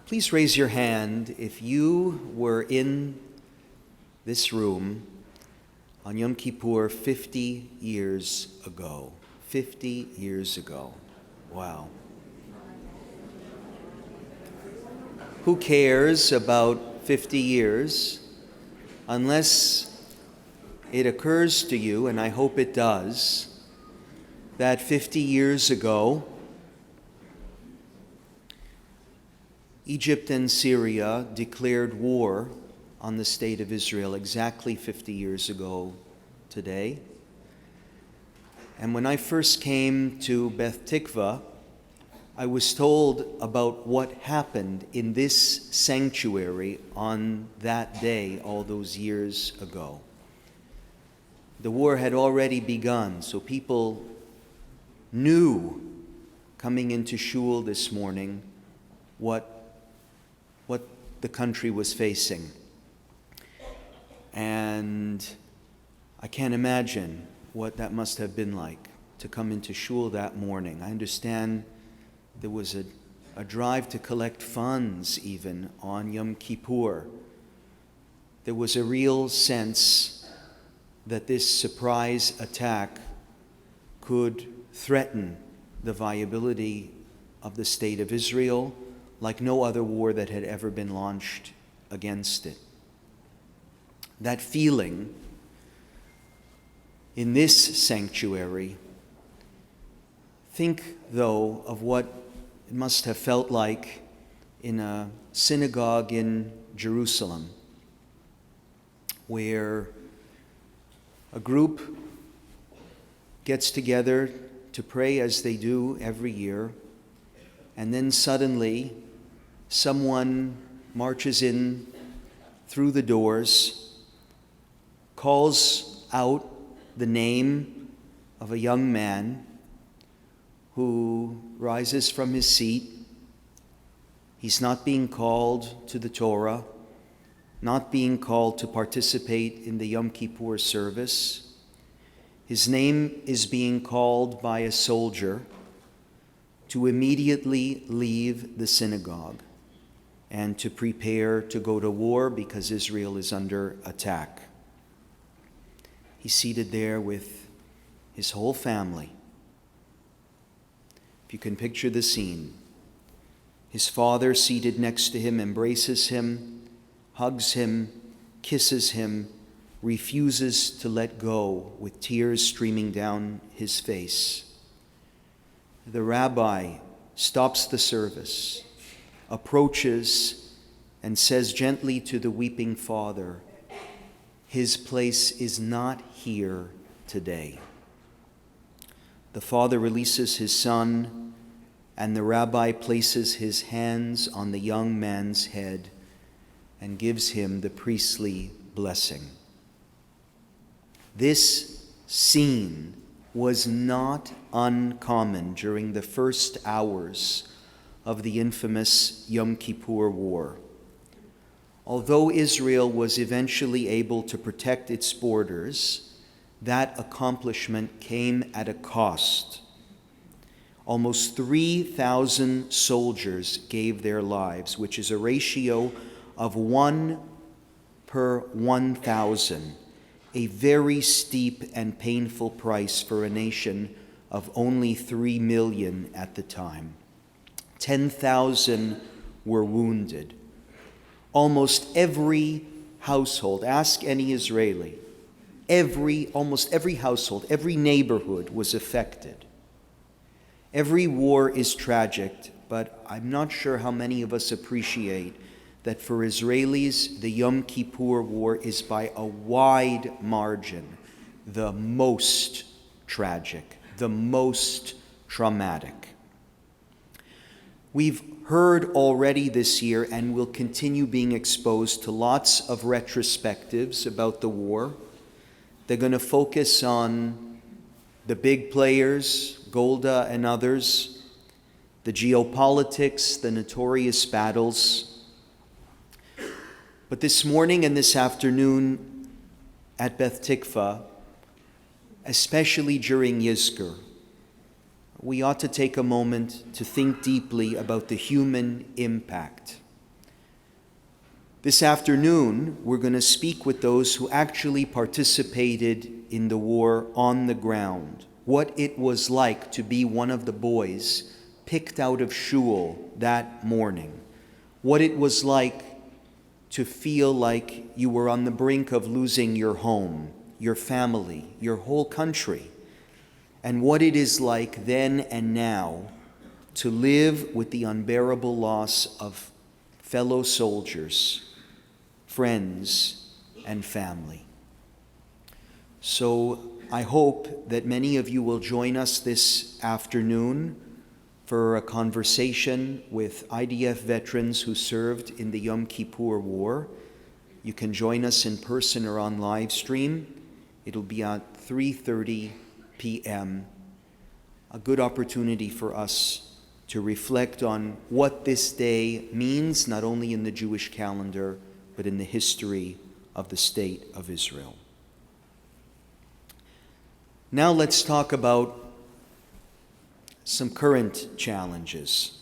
Please raise your hand if you were in this room on Yom Kippur 50 years ago. 50 years ago. Wow. Who cares about 50 years unless it occurs to you, and I hope it does, that 50 years ago, Egypt and Syria declared war on the state of Israel exactly 50 years ago today. And when I first came to Beth Tikvah, I was told about what happened in this sanctuary on that day all those years ago. The war had already begun, so people knew coming into shul this morning what the country was facing. And I can't imagine what that must have been like to come into shul that morning. I understand there was a drive to collect funds even on Yom Kippur. There was a real sense that this surprise attack could threaten the viability of the state of Israel like no other war that had ever been launched against it. That feeling in this sanctuary, think though of what it must have felt like in a synagogue in Jerusalem, where a group gets together to pray as they do every year, and then suddenly someone marches in through the doors, calls out the name of a young man who rises from his seat. He's not being called to the Torah, not being called to participate in the Yom Kippur service. His name is being called by a soldier to immediately leave the synagogue and to prepare to go to war because Israel is under attack. He's seated there with his whole family. If you can picture the scene, his father seated next to him embraces him, hugs him, kisses him, refuses to let go with tears streaming down his face. The rabbi stops the service, approaches, and says gently to the weeping father, "His place is not here today." The father releases his son, and the rabbi places his hands on the young man's head and gives him the priestly blessing. This scene was not uncommon during the first hours of the infamous Yom Kippur War. Although Israel was eventually able to protect its borders, that accomplishment came at a cost. Almost 3,000 soldiers gave their lives, which is a ratio of 1 per 1,000, a very steep and painful price for a nation of only 3 million at the time. 10,000 were wounded. Almost every household, ask any Israeli, almost every household, every neighborhood was affected. Every war is tragic, but I'm not sure how many of us appreciate that for Israelis, the Yom Kippur War is by a wide margin the most tragic, the most traumatic. We've heard already this year and will continue being exposed to lots of retrospectives about the war. They're going to focus on the big players, Golda and others, the geopolitics, the notorious battles. But this morning and this afternoon at Beth Tikvah, especially during Yizkor, we ought to take a moment to think deeply about the human impact This afternoon, we're going to speak with those who actually participated in the war on the ground, what it was like to be one of the boys picked out of shul that morning, what it was like to feel like you were on the brink of losing your home, your family, your whole country, and what it is like then and now to live with the unbearable loss of fellow soldiers, friends, and family. So I hope that many of you will join us this afternoon for a conversation with IDF veterans who served in the Yom Kippur War. You can join us in person or on live stream. It'll be at 3:30 p.m. A good opportunity for us to reflect on what this day means, not only in the Jewish calendar, but in the history of the state of Israel. Now let's talk about some current challenges,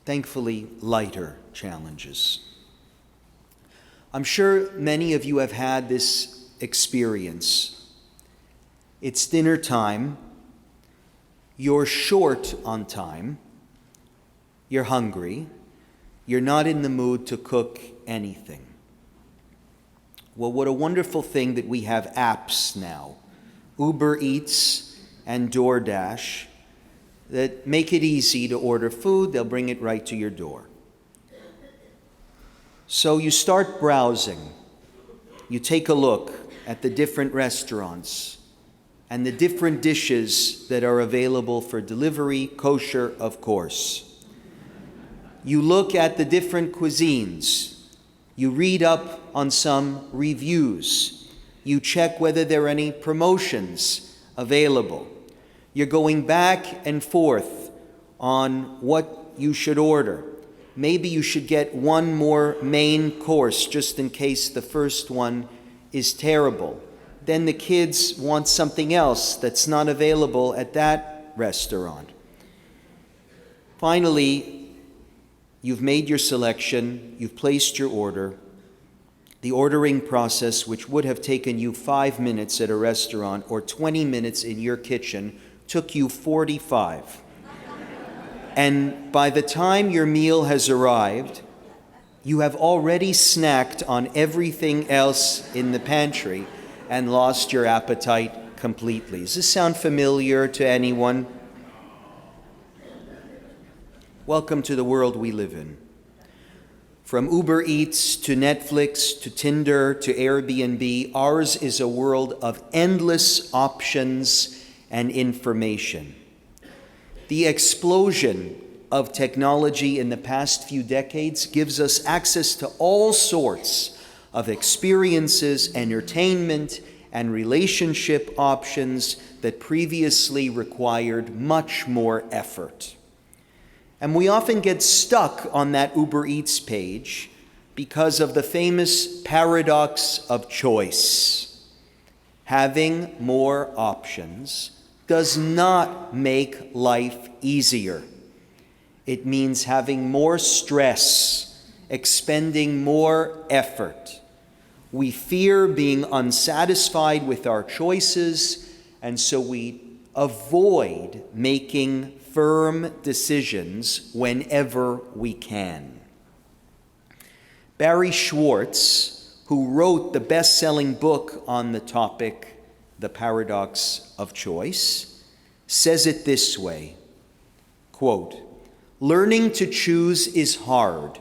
thankfully lighter challenges. I'm sure many of you have had this experience. It's dinner time, you're short on time, you're hungry, you're not in the mood to cook anything. Well, what a wonderful thing that we have apps now, Uber Eats and DoorDash, that make it easy to order food. They'll bring it right to your door. So you start browsing. You take a look at the different restaurants and the different dishes that are available for delivery, kosher, of course. You look at the different cuisines. You read up on some reviews. You check whether there are any promotions available. You're going back and forth on what you should order. Maybe you should get one more main course just in case the first one is terrible. Then the kids want something else that's not available at that restaurant. Finally, you've made your selection, you've placed your order. The ordering process, which would have taken you 5 minutes at a restaurant or 20 minutes in your kitchen, took you 45. And by the time your meal has arrived, you have already snacked on everything else in the pantry and lost your appetite completely. Does this sound familiar to anyone? Welcome to the world we live in. From Uber Eats to Netflix to Tinder to Airbnb, ours is a world of endless options and information. The explosion of technology in the past few decades gives us access to all sorts of experiences, entertainment, and relationship options that previously required much more effort. And we often get stuck on that Uber Eats page because of the famous paradox of choice. Having more options does not make life easier. It means having more stress, expending more effort. We fear being unsatisfied with our choices, and so we avoid making firm decisions whenever we can. Barry Schwartz, who wrote the best-selling book on the topic, The Paradox of Choice, says it this way, quote, "Learning to choose is hard.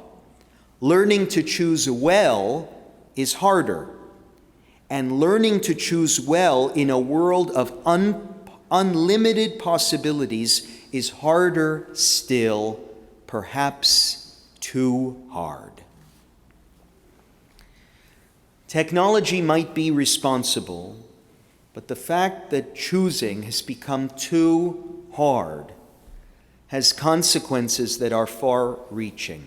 Learning to choose well is harder. And learning to choose well in a world of unlimited possibilities is harder still, perhaps too hard." Technology might be responsible, but the fact that choosing has become too hard has consequences that are far-reaching.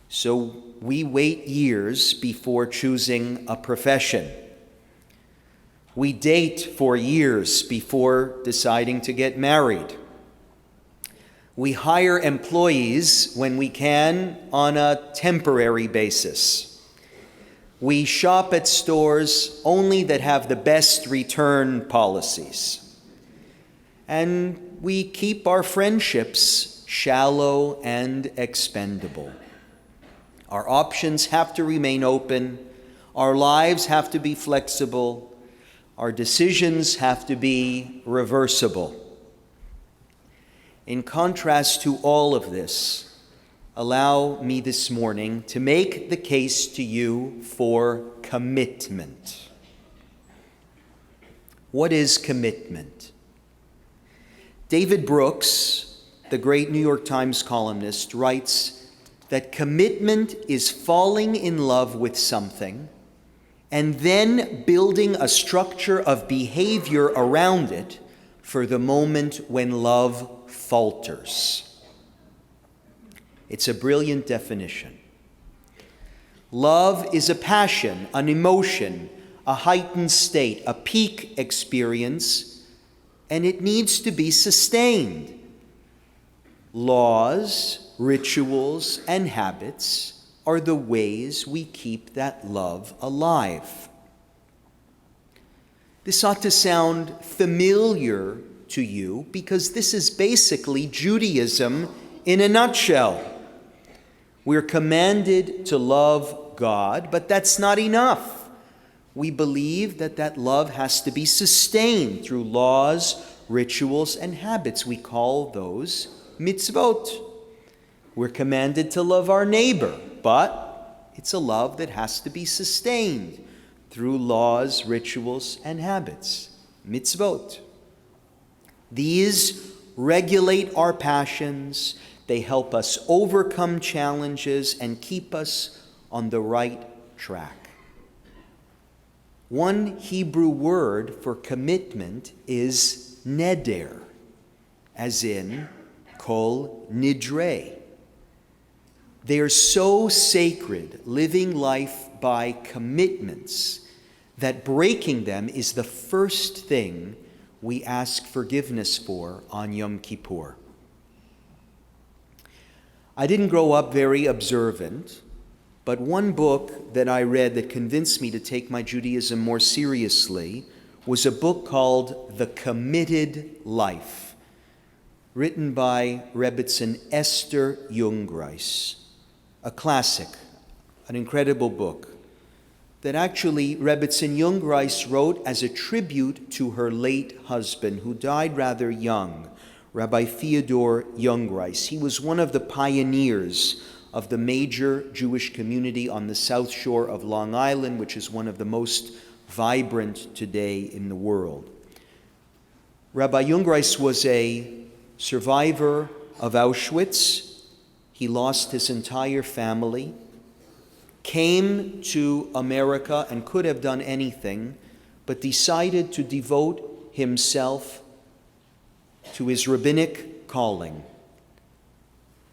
So we wait years before choosing a profession. We date for years before deciding to get married. We hire employees when we can on a temporary basis. We shop at stores only that have the best return policies. And we keep our friendships shallow and expendable. Our options have to remain open. Our lives have to be flexible. Our decisions have to be reversible. In contrast to all of this, allow me this morning to make the case to you for commitment. What is commitment? David Brooks, the great New York Times columnist, writes that commitment is falling in love with something and then building a structure of behavior around it for the moment when love falters. It's a brilliant definition. Love is a passion, an emotion, a heightened state, a peak experience, and it needs to be sustained. Laws, rituals, and habits are the ways we keep that love alive. This ought to sound familiar to you because this is basically Judaism in a nutshell. We're commanded to love God, but that's not enough. We believe that love has to be sustained through laws, rituals, and habits. We call those mitzvot. We're commanded to love our neighbor, but it's a love that has to be sustained through laws, rituals, and habits. Mitzvot. These regulate our passions. They help us overcome challenges and keep us on the right track. One Hebrew word for commitment is neder, as in kol nidre. They are so sacred, living life by commitments, that breaking them is the first thing we ask forgiveness for on Yom Kippur. I didn't grow up very observant, but one book that I read that convinced me to take my Judaism more seriously was a book called The Committed Life, written by Rebbitzin Esther Jungreis, a classic, an incredible book that actually Rebbitzin Jungreis wrote as a tribute to her late husband, who died rather young, Rabbi Theodore Jungreis. He was one of the pioneers of the major Jewish community on the South Shore of Long Island, which is one of the most vibrant today in the world. Rabbi Jungreis was a survivor of Auschwitz. He lost his entire family, came to America and could have done anything, but decided to devote himself to his rabbinic calling.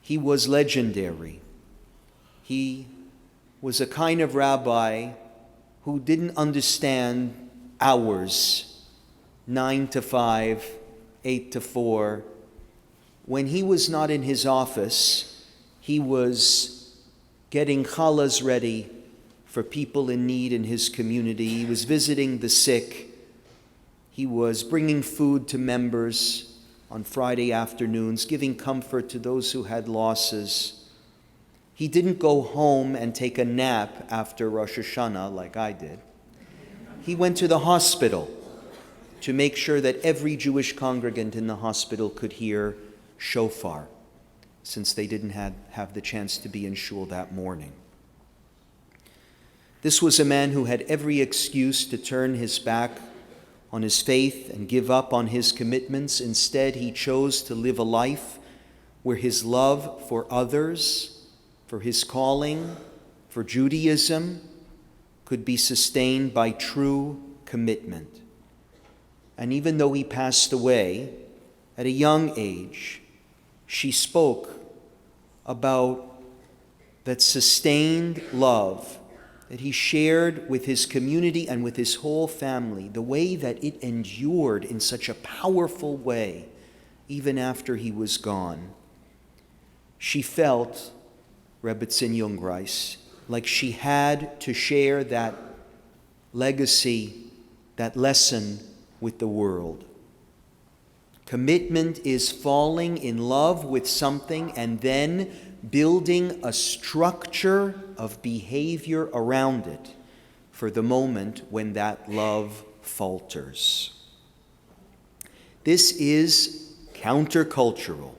He was legendary. He was a kind of rabbi who didn't understand hours, 9 to 5, 8 to 4. When he was not in his office, he was getting challahs ready for people in need in his community. He was visiting the sick. He was bringing food to members on Friday afternoons, giving comfort to those who had losses. He didn't go home and take a nap after Rosh Hashanah like I did. He went to the hospital to make sure that every Jewish congregant in the hospital could hear shofar, since they didn't have the chance to be in shul that morning. This was a man who had every excuse to turn his back on his faith and give up on his commitments. Instead, he chose to live a life where his love for others, for his calling, for Judaism, could be sustained by true commitment. And even though he passed away at a young age, she spoke about that sustained love that he shared with his community and with his whole family, the way that it endured in such a powerful way even after he was gone. She felt, Rebbetzin Jungreis, like she had to share that legacy, that lesson with the world. Commitment is falling in love with something and then building a structure of behavior around it for the moment when that love falters. This is countercultural.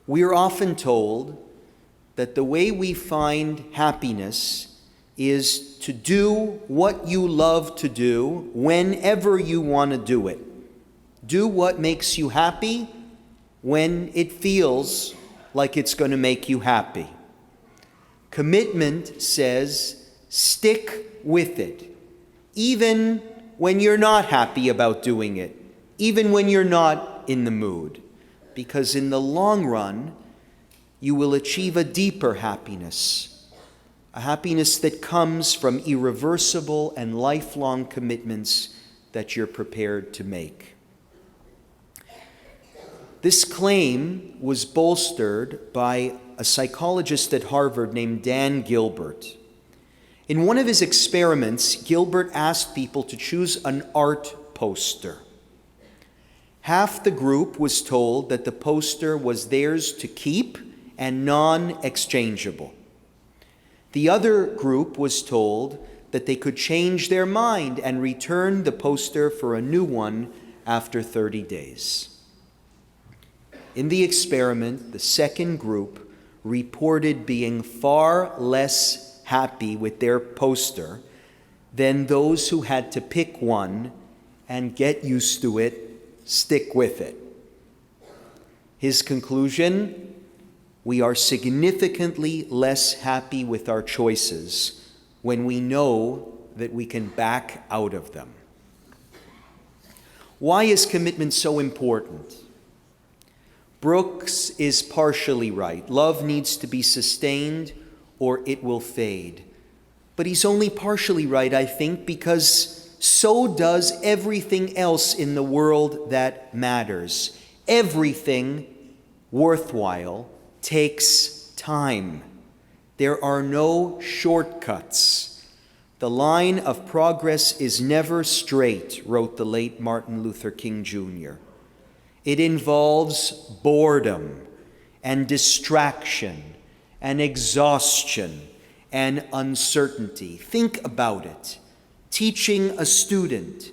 We are often told that the way we find happiness is to do what you love to do whenever you want to do it. Do what makes you happy when it feels like it's going to make you happy. Commitment says, stick with it, even when you're not happy about doing it, even when you're not in the mood, because in the long run, you will achieve a deeper happiness, a happiness that comes from irreversible and lifelong commitments that you're prepared to make. This claim was bolstered by a psychologist at Harvard named Dan Gilbert. In one of his experiments, Gilbert asked people to choose an art poster. Half the group was told that the poster was theirs to keep and non-exchangeable. The other group was told that they could change their mind and return the poster for a new one after 30 days. In the experiment, the second group reported being far less happy with their poster than those who had to pick one and get used to it, stick with it. His conclusion: we are significantly less happy with our choices when we know that we can back out of them. Why is commitment so important? Brooks is partially right. Love needs to be sustained or it will fade. But he's only partially right, I think, because so does everything else in the world that matters. Everything worthwhile takes time. There are no shortcuts. The line of progress is never straight, wrote the late Martin Luther King Jr. It involves boredom and distraction and exhaustion and uncertainty. Think about it. Teaching a student,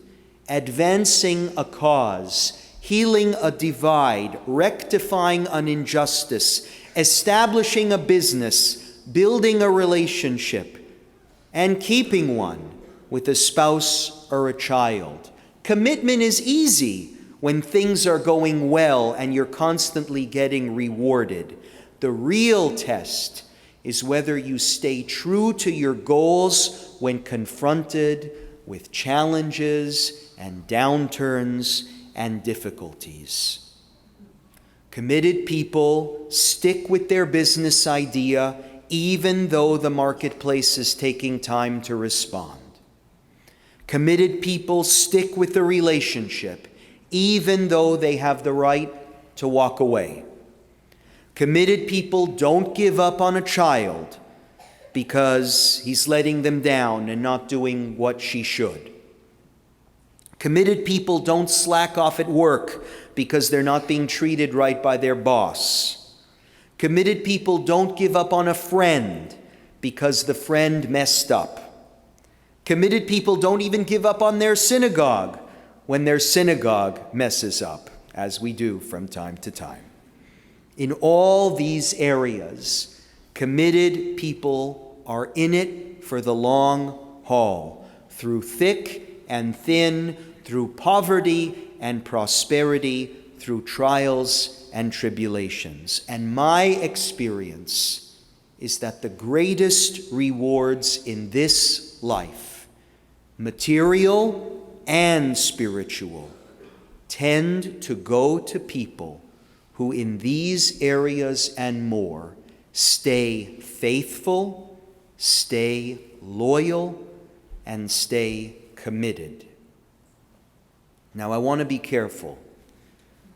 advancing a cause, healing a divide, rectifying an injustice, establishing a business, building a relationship, and keeping one with a spouse or a child. Commitment is easy when things are going well and you're constantly getting rewarded. The real test is whether you stay true to your goals when confronted with challenges and downturns and difficulties. Committed people stick with their business idea even though the marketplace is taking time to respond. Committed people stick with the relationship even though they have the right to walk away. Committed people don't give up on a child because he's letting them down and not doing what she should. Committed people don't slack off at work because they're not being treated right by their boss. Committed people don't give up on a friend because the friend messed up. Committed people don't even give up on their synagogue when their synagogue messes up, as we do from time to time. In all these areas, committed people are in it for the long haul, through thick and thin, through poverty and prosperity, through trials and tribulations. And my experience is that the greatest rewards in this life, material and spiritual, tend to go to people who in these areas and more stay faithful, stay loyal, and stay committed. Now I want to be careful.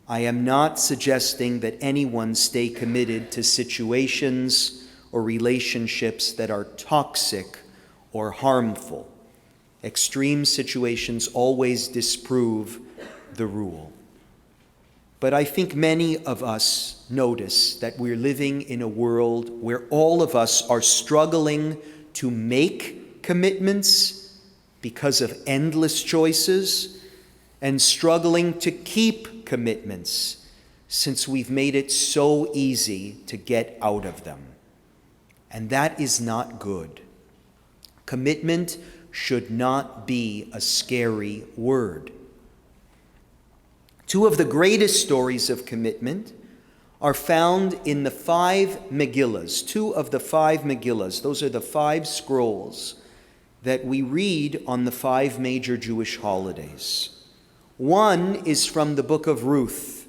I am not suggesting that anyone stay committed to situations or relationships that are toxic or harmful. Extreme situations always disprove the rule. But I think many of us notice that we're living in a world where all of us are struggling to make commitments because of endless choices and struggling to keep commitments since we've made it so easy to get out of them. And that is not good. Commitment should not be a scary word. Two of the greatest stories of commitment are found in the 5 Megillahs, 2 of the 5 Megillahs. Those are the 5 scrolls that we read on the 5 major Jewish holidays. One is from the book of Ruth.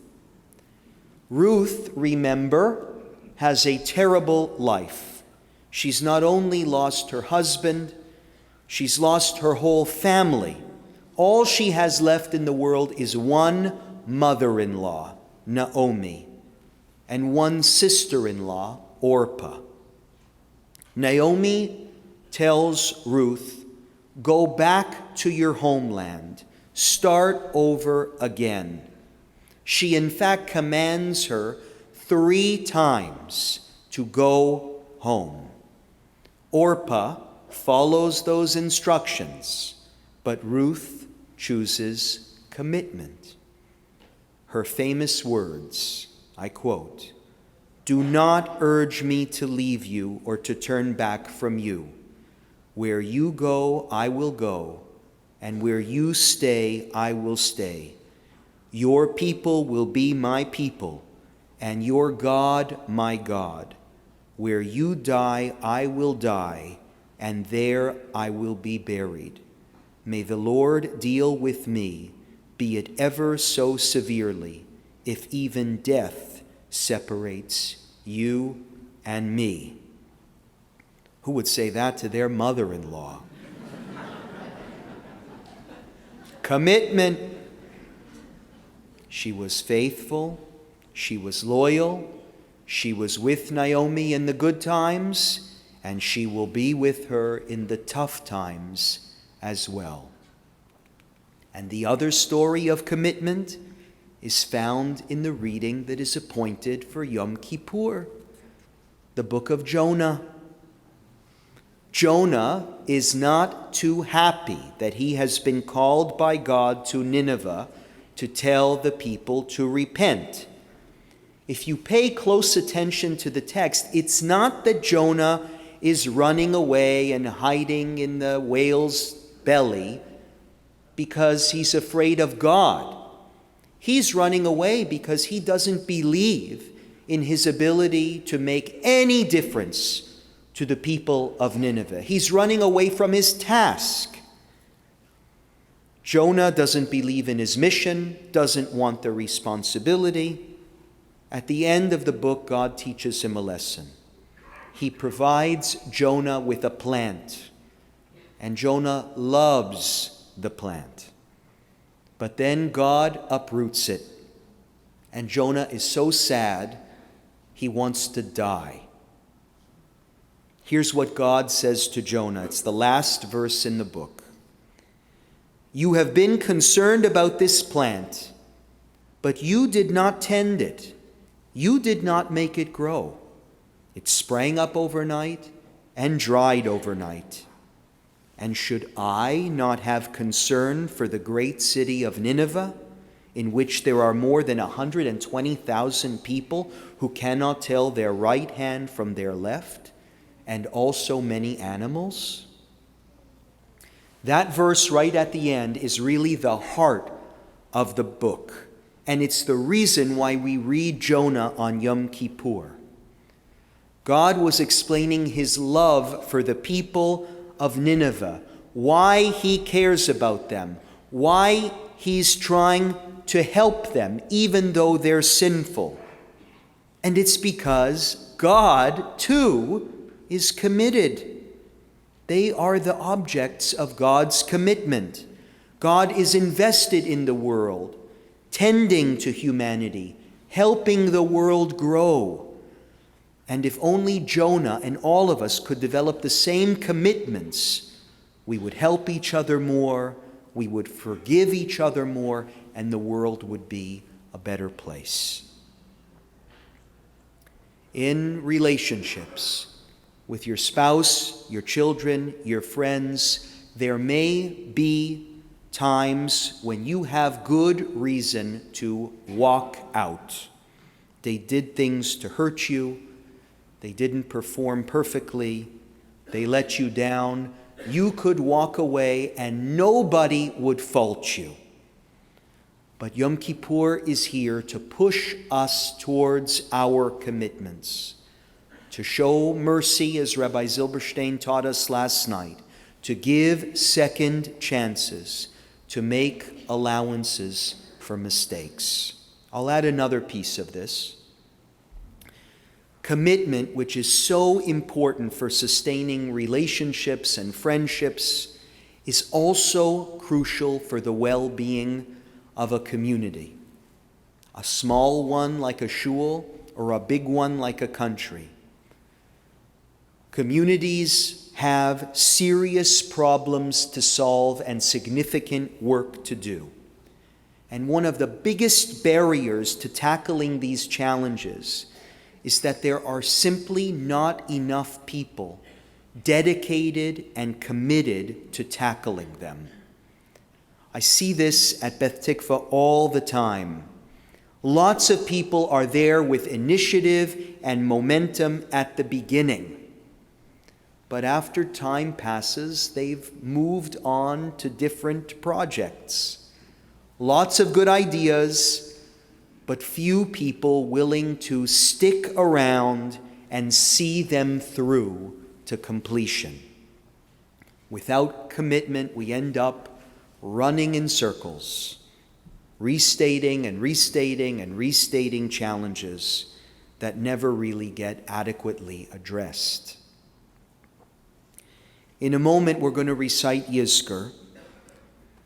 Ruth, remember, has a terrible life. She's not only lost her husband, she's lost her whole family. All she has left in the world is one mother-in-law, Naomi, and one sister-in-law, Orpah. Naomi tells Ruth, "Go back to your homeland. Start over again." She in fact commands her 3 times to go home. Orpah follows those instructions, but Ruth chooses commitment. Her famous words, I quote, "Do not urge me to leave you or to turn back from you. Where you go, I will go, and where you stay, I will stay. Your people will be my people, and your God my God. Where you die, I will die, and there I will be buried. May the Lord deal with me, be it ever so severely, if even death separates you and me." Who would say that to their mother-in-law? Commitment. She was faithful, she was loyal, she was with Naomi in the good times, and she will be with her in the tough times as well. And the other story of commitment is found in the reading that is appointed for Yom Kippur, the book of Jonah. Jonah is not too happy that he has been called by God to Nineveh to tell the people to repent. If you pay close attention to the text, it's not that Jonah is running away and hiding in the whale's belly because he's afraid of God. He's running away because he doesn't believe in his ability to make any difference to the people of Nineveh. He's running away from his task. Jonah doesn't believe in his mission, doesn't want the responsibility. At the end of the book, God teaches him a lesson. He provides Jonah with a plant, and Jonah loves the plant. But then God uproots it, and Jonah is so sad, he wants to die. Here's what God says to Jonah. It's the last verse in the book. "You have been concerned about this plant, but you did not tend it. You did not make it grow. It sprang up overnight and dried overnight. And should I not have concern for the great city of Nineveh, in which there are more than 120,000 people who cannot tell their right hand from their left, and also many animals?" That verse right at the end is really the heart of the book, and it's the reason why we read Jonah on Yom Kippur. God was explaining his love for the people of Nineveh, why he cares about them, why he's trying to help them even though they're sinful. And it's because God, too, is committed. They are the objects of God's commitment. God is invested in the world, tending to humanity, helping the world grow. And if only Jonah and all of us could develop the same commitments, we would help each other more, we would forgive each other more, and the world would be a better place. In relationships with your spouse, your children, your friends, there may be times when you have good reason to walk out. They did things to hurt you. They didn't perform perfectly. They let you down. You could walk away and nobody would fault you. But Yom Kippur is here to push us towards our commitments, to show mercy, as Rabbi Zilberstein taught us last night, to give second chances, to make allowances for mistakes. I'll add another piece of this. Commitment, which is so important for sustaining relationships and friendships, is also crucial for the well-being of a community. A small one like a shul or a big one like a country. Communities have serious problems to solve and significant work to do. And one of the biggest barriers to tackling these challenges is that there are simply not enough people dedicated and committed to tackling them. I see this at Beth Tikvah all the time. Lots of people are there with initiative and momentum at the beginning. But after time passes, they've moved on to different projects. Lots of good ideas, but few people willing to stick around and see them through to completion. Without commitment, we end up running in circles, restating and restating and restating challenges that never really get adequately addressed. In a moment, we're going to recite Yizkor,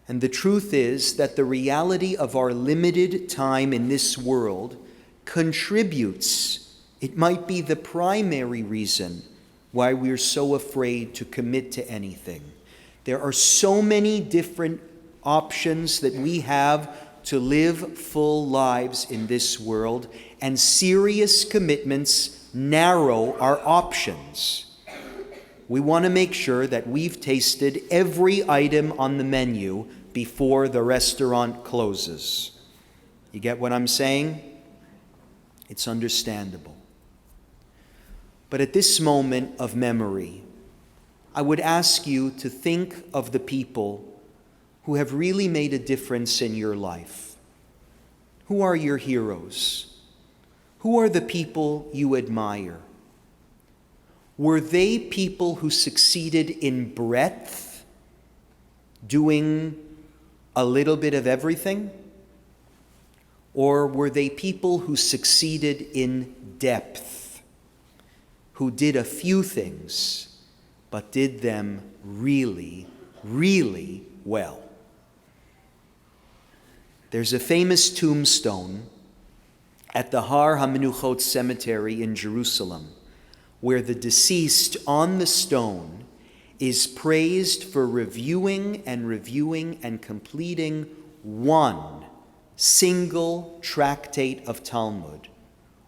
and the truth is that the reality of our limited time in this world contributes, it might be the primary reason why we're so afraid to commit to anything. There are so many different options that we have to live full lives in this world, and serious commitments narrow our options. We want to make sure that we've tasted every item on the menu before the restaurant closes. You get what I'm saying? It's understandable. But at this moment of memory, I would ask you to think of the people who have really made a difference in your life. Who are your heroes? Who are the people you admire? Were they people who succeeded in breadth, doing a little bit of everything? Or were they people who succeeded in depth, who did a few things, but did them really, really well? There's a famous tombstone at the Har HaMenuchot Cemetery in Jerusalem, where the deceased on the stone is praised for reviewing and completing one single tractate of Talmud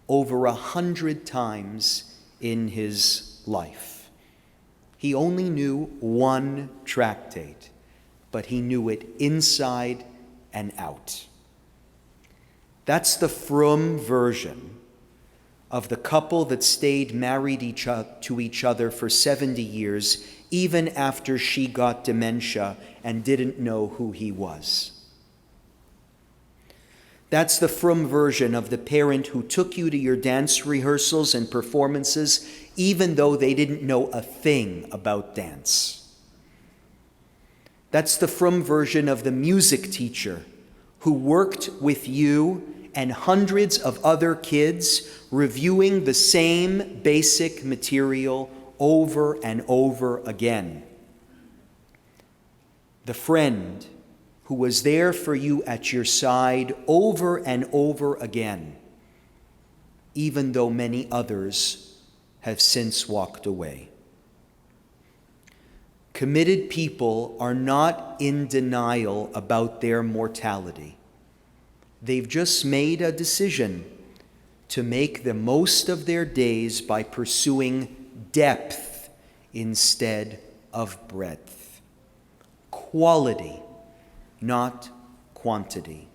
over 100 times in his life. He only knew one tractate, but he knew it inside and out. That's the frum version of the couple that stayed married to each other for 70 years, even after she got dementia and didn't know who he was. That's the frum version of the parent who took you to your dance rehearsals and performances, even though they didn't know a thing about dance. That's the frum version of the music teacher who worked with you and hundreds of other kids, reviewing the same basic material over and over again. The friend who was there for you at your side over and over again, even though many others have since walked away. Committed people are not in denial about their mortality. They've just made a decision to make the most of their days by pursuing depth instead of breadth. Quality, not quantity.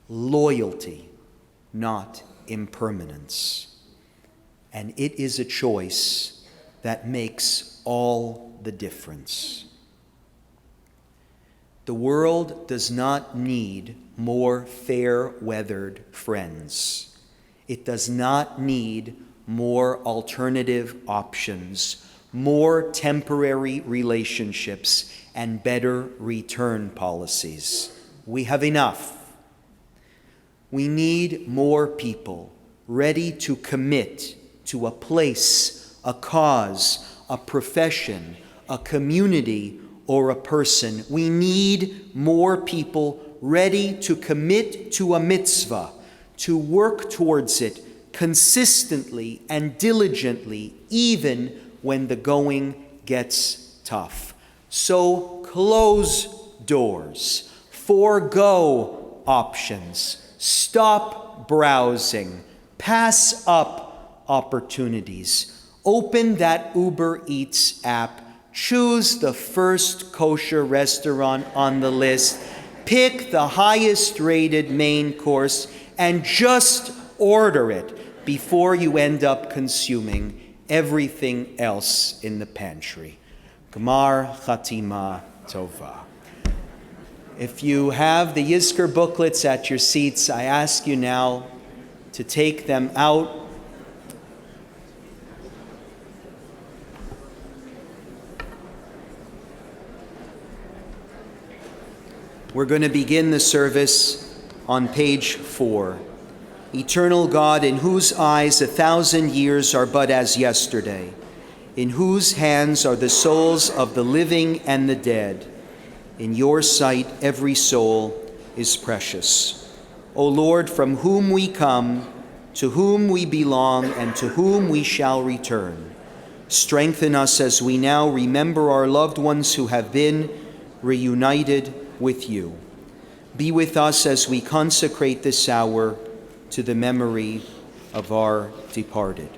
Loyalty, not impermanence. And it is a choice that makes all the difference. The world does not need more fair-weathered friends. It does not need more alternative options, more temporary relationships, and better return policies. We have enough. We need more people ready to commit to a place, a cause, a profession, a community, or a person. We need more people ready to commit to a mitzvah, to work towards it consistently and diligently, even when the going gets tough. So close doors, forego options, stop browsing, pass up opportunities, open that Uber Eats app, choose the first kosher restaurant on the list, pick the highest rated main course, and just order it before you end up consuming everything else in the pantry. Gmar Chatima Tova. If you have the Yizkor booklets at your seats, I ask you now to take them out. We're going to begin the service on page 4. Eternal God, in whose eyes 1,000 years are but as yesterday, in whose hands are the souls of the living and the dead, in your sight every soul is precious. O Lord, from whom we come, to whom we belong, and to whom we shall return, strengthen us as we now remember our loved ones who have been reunited with you. Be with us as we consecrate this hour to the memory of our departed.